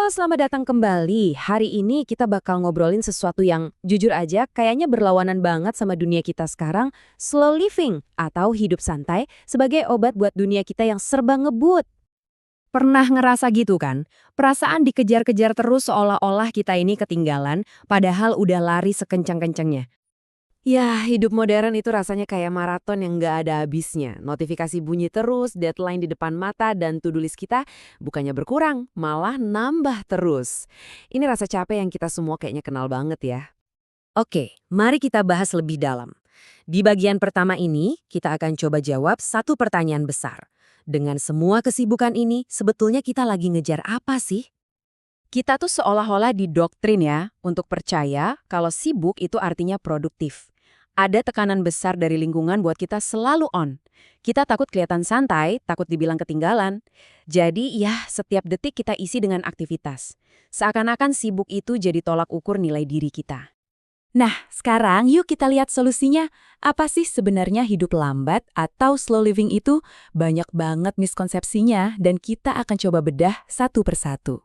Halo, selamat datang kembali. Hari ini kita bakal ngobrolin sesuatu yang jujur aja kayaknya berlawanan banget sama dunia kita sekarang, slow living atau hidup santai sebagai obat buat dunia kita yang serba ngebut. Pernah ngerasa gitu kan? Perasaan dikejar-kejar terus seolah-olah kita ini ketinggalan, padahal udah lari sekencang-kencangnya. Ya, hidup modern itu rasanya kayak maraton yang nggak ada habisnya. Notifikasi bunyi terus, deadline di depan mata, dan to-do list kita bukannya berkurang, malah nambah terus. Ini rasa capek yang kita semua kayaknya kenal banget ya. Oke, mari kita bahas lebih dalam. Di bagian pertama ini, kita akan coba jawab satu pertanyaan besar. Dengan semua kesibukan ini, sebetulnya kita lagi ngejar apa sih? Kita tuh seolah-olah didoktrin ya, untuk percaya kalau sibuk itu artinya produktif. Ada tekanan besar dari lingkungan buat kita selalu on. Kita takut kelihatan santai, takut dibilang ketinggalan. Jadi ya, setiap detik kita isi dengan aktivitas. Seakan-akan sibuk itu jadi tolak ukur nilai diri kita. Nah, sekarang yuk kita lihat solusinya. Apa sih sebenarnya hidup lambat atau slow living itu? Banyak banget miskonsepsinya dan kita akan coba bedah satu persatu.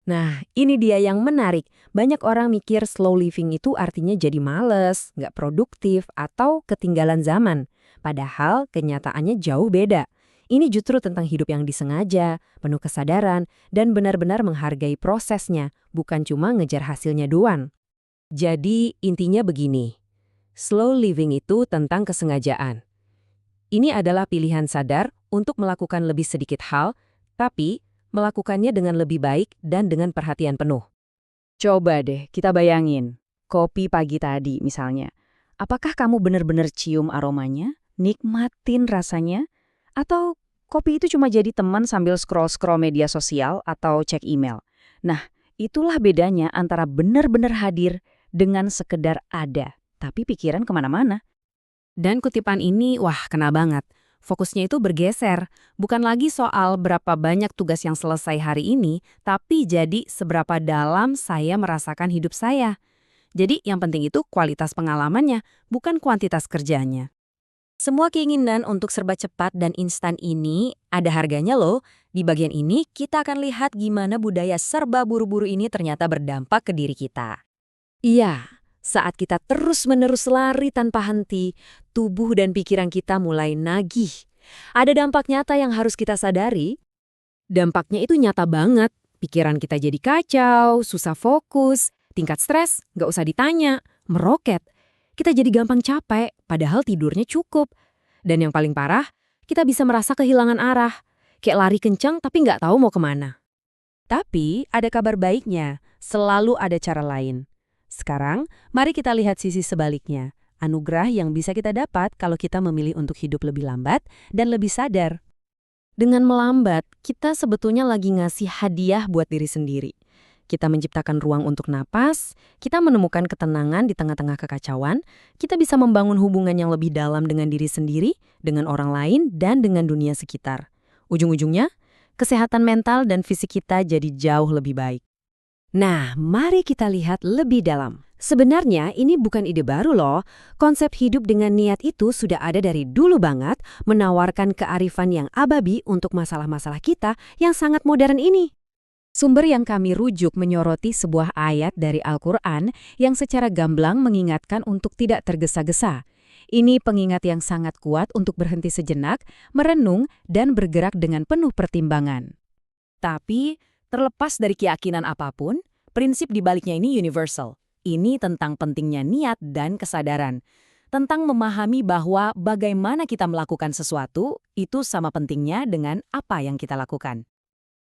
Nah, ini dia yang menarik. Banyak orang mikir slow living itu artinya jadi males, nggak produktif, atau ketinggalan zaman. Padahal kenyataannya jauh beda. Ini justru tentang hidup yang disengaja, penuh kesadaran, dan benar-benar menghargai prosesnya, bukan cuma ngejar hasilnya doang. Jadi, intinya begini. Slow living itu tentang kesengajaan. Ini adalah pilihan sadar untuk melakukan lebih sedikit hal, tapi melakukannya dengan lebih baik dan dengan perhatian penuh. Coba deh kita bayangin, kopi pagi tadi misalnya. Apakah kamu benar-benar cium aromanya, nikmatin rasanya, atau kopi itu cuma jadi teman sambil scroll-scroll media sosial atau cek email? Nah, itulah bedanya antara benar-benar hadir dengan sekedar ada, tapi pikiran kemana-mana. Dan kutipan ini, wah kena banget. Fokusnya itu bergeser, bukan lagi soal berapa banyak tugas yang selesai hari ini, tapi jadi seberapa dalam saya merasakan hidup saya. Jadi yang penting itu kualitas pengalamannya, bukan kuantitas kerjanya. Semua keinginan untuk serba cepat dan instan ini ada harganya loh. Di bagian ini kita akan lihat gimana budaya serba buru-buru ini ternyata berdampak ke diri kita. Iya. Saat kita terus-menerus lari tanpa henti, tubuh dan pikiran kita mulai nagih. Ada dampak nyata yang harus kita sadari. Dampaknya itu nyata banget. Pikiran kita jadi kacau, susah fokus, tingkat stres, nggak usah ditanya, meroket. Kita jadi gampang capek, padahal tidurnya cukup. Dan yang paling parah, kita bisa merasa kehilangan arah. Kayak lari kencang tapi nggak tahu mau kemana. Tapi ada kabar baiknya, selalu ada cara lain. Sekarang, mari kita lihat sisi sebaliknya. Anugerah yang bisa kita dapat kalau kita memilih untuk hidup lebih lambat dan lebih sadar. Dengan melambat, kita sebetulnya lagi ngasih hadiah buat diri sendiri. Kita menciptakan ruang untuk napas, kita menemukan ketenangan di tengah-tengah kekacauan, kita bisa membangun hubungan yang lebih dalam dengan diri sendiri, dengan orang lain, dan dengan dunia sekitar. Ujung-ujungnya, kesehatan mental dan fisik kita jadi jauh lebih baik. Nah, mari kita lihat lebih dalam. Sebenarnya ini bukan ide baru loh. Konsep hidup dengan niat itu sudah ada dari dulu banget, menawarkan kearifan yang ababi untuk masalah-masalah kita yang sangat modern ini. Sumber yang kami rujuk menyoroti sebuah ayat dari Al-Quran yang secara gamblang mengingatkan untuk tidak tergesa-gesa. Ini pengingat yang sangat kuat untuk berhenti sejenak, merenung, dan bergerak dengan penuh pertimbangan. Tapi, terlepas dari keyakinan apapun, prinsip di baliknya ini universal. Ini tentang pentingnya niat dan kesadaran. Tentang memahami bahwa bagaimana kita melakukan sesuatu, itu sama pentingnya dengan apa yang kita lakukan.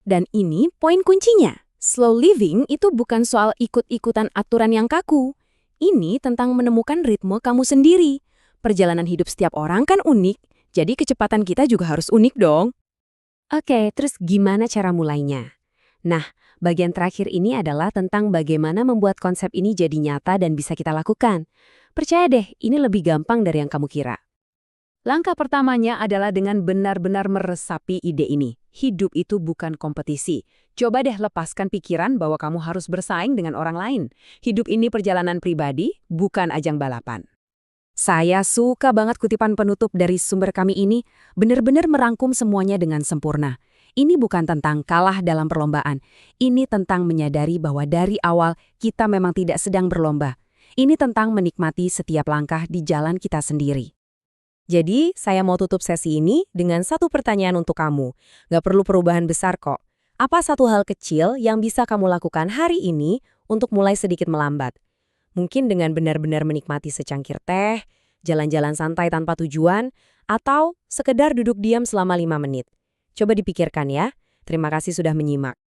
Dan ini poin kuncinya. Slow living itu bukan soal ikut-ikutan aturan yang kaku. Ini tentang menemukan ritme kamu sendiri. Perjalanan hidup setiap orang kan unik, jadi kecepatan kita juga harus unik dong. Oke, terus gimana cara mulainya? Nah, bagian terakhir ini adalah tentang bagaimana membuat konsep ini jadi nyata dan bisa kita lakukan. Percaya deh, ini lebih gampang dari yang kamu kira. Langkah pertamanya adalah dengan benar-benar meresapi ide ini. Hidup itu bukan kompetisi. Coba deh lepaskan pikiran bahwa kamu harus bersaing dengan orang lain. Hidup ini perjalanan pribadi, bukan ajang balapan. Saya suka banget kutipan penutup dari sumber kami ini, benar-benar merangkum semuanya dengan sempurna. Ini bukan tentang kalah dalam perlombaan. Ini tentang menyadari bahwa dari awal kita memang tidak sedang berlomba. Ini tentang menikmati setiap langkah di jalan kita sendiri. Jadi, saya mau tutup sesi ini dengan satu pertanyaan untuk kamu. Nggak perlu perubahan besar kok. Apa satu hal kecil yang bisa kamu lakukan hari ini untuk mulai sedikit melambat? Mungkin dengan benar-benar menikmati secangkir teh, jalan-jalan santai tanpa tujuan, atau sekedar duduk diam selama 5 menit. Coba dipikirkan ya. Terima kasih sudah menyimak.